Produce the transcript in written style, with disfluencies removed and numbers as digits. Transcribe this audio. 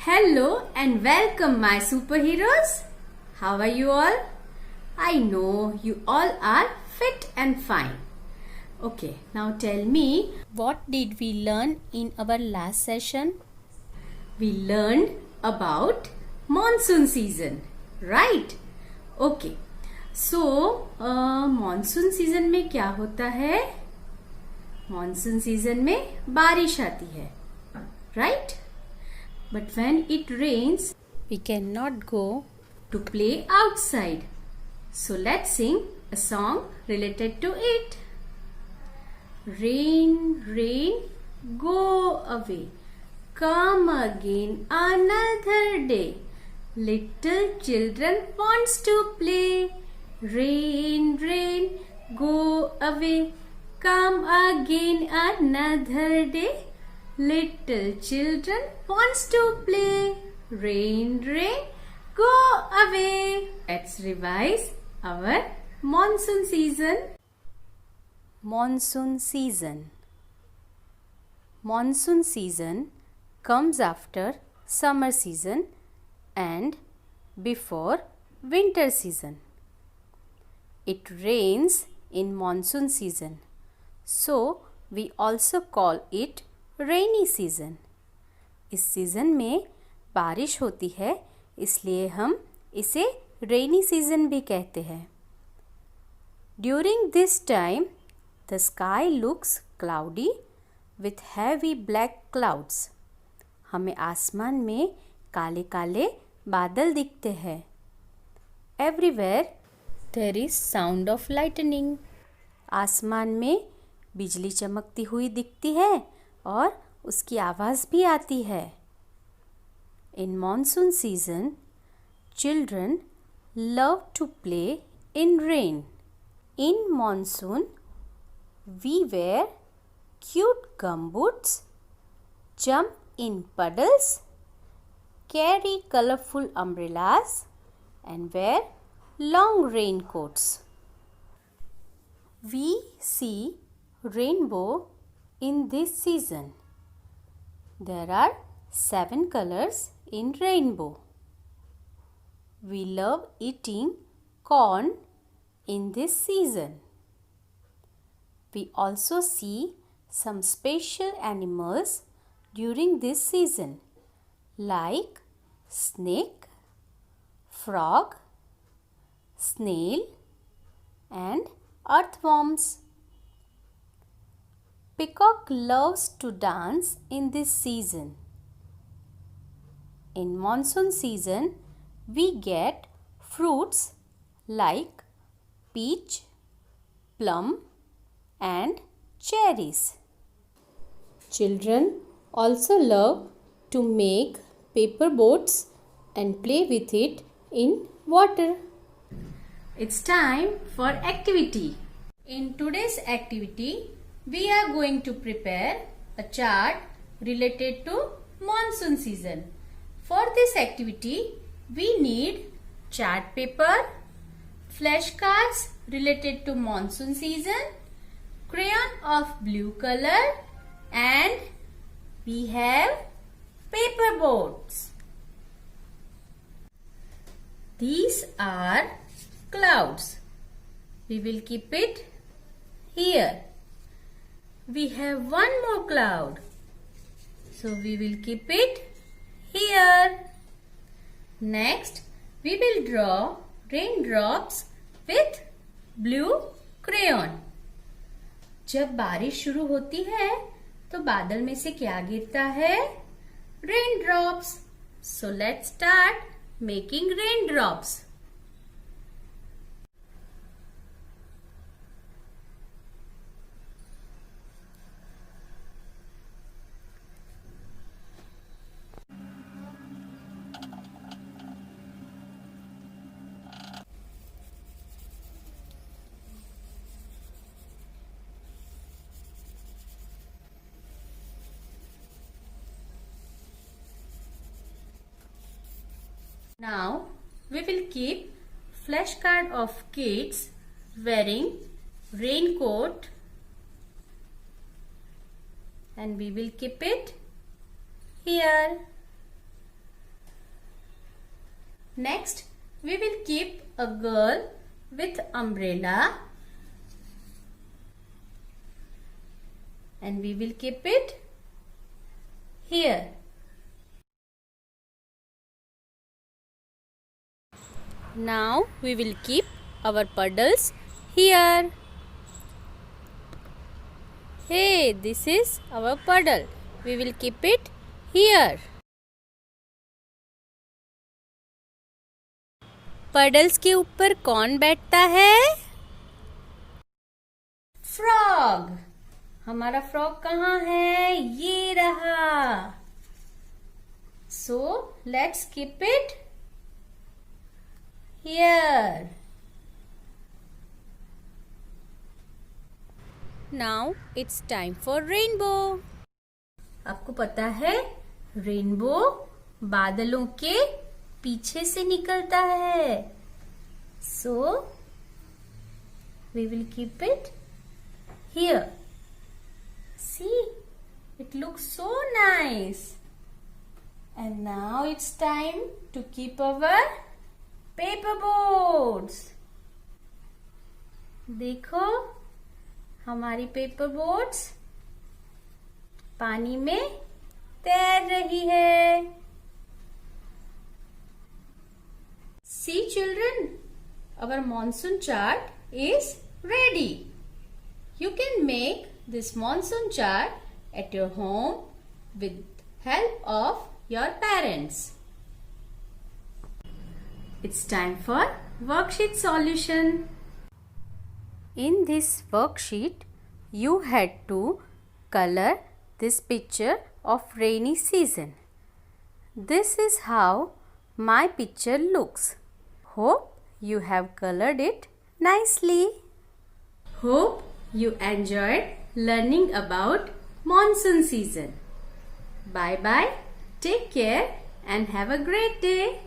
Hello and welcome my superheroes. How are you all? I know you all are fit and fine. Okay, now tell me, what did we learn in our last session? We learned about monsoon season, right? Okay. So, monsoon season में क्या होता है? Monsoon season में बारिश आती है, right? But when it rains, we cannot go to play outside. So let's sing a song related to it. Rain, rain, go away. Come again another day. Little children wants to play. Rain, rain, go away. Come again another day. Little children wants to play. Rain, rain, go away. Let's revise our monsoon season. Monsoon season. Monsoon season comes after summer season and before winter season. It rains in monsoon season, so we also call it rainy season. इस season में बारिश होती है, इसलिए हम इसे rainy season भी कहते हैं. During this time the sky looks cloudy with heavy black clouds. हमें आसमान में काले काले बादल दिखते हैं. Everywhere there is sound of lightning. आसमान में बिजली चमकती हुई दिखती है और उसकी आवाज़ भी आती है. In monsoon season children love to play in rain. In monsoon we wear cute gumboots, jump in puddles, carry colorful umbrellas and wear long raincoats. We see rainbow in this season. There are 7 colors in rainbow. We love eating corn in this season. We also see some special animals during this season like snake, frog, snail and earthworms. Peacock loves to dance in this season. In monsoon season, we get fruits like peach, plum and cherries. Children also love to make paper boats and play with it in water. It's time for activity. In today's activity, we are going to prepare a chart related to monsoon season. For this activity, we need chart paper, flashcards related to monsoon season, crayon of blue color, and we have paper boats. These are clouds. We will keep it here. We have one more cloud, so we will keep it here. Next, we will draw raindrops with blue crayon. जब बारिश शुरू होती है तो बादल में से क्या गिरता है? Raindrops. So let's start making raindrops. Now we will keep flashcard of kids wearing raincoat and we will keep it here. Next, we will keep a girl with umbrella and we will keep it here. Now we will keep our puddles here. Hey, this is our puddle. We will keep it here. Puddles के ऊपर कौन बैठता है? Frog. हमारा frog कहाँ है? ये रहा. So let's keep it here. Now it's time for rainbow. आपको पता है रेनबो बादलों के पीछे से निकलता है. So we will keep it here. See, it looks so nice. And now it's time to keep our paper boats. देखो हमारी पेपर बोट्स पानी में तैर रही है. See children, our monsoon chart is ready. You can make this monsoon chart at your home with help of your parents. It's time for worksheet solution. In this worksheet, you had to color this picture of rainy season. This is how my picture looks. Hope you have colored it nicely. Hope you enjoyed learning about monsoon season. Bye bye. Take care and have a great day.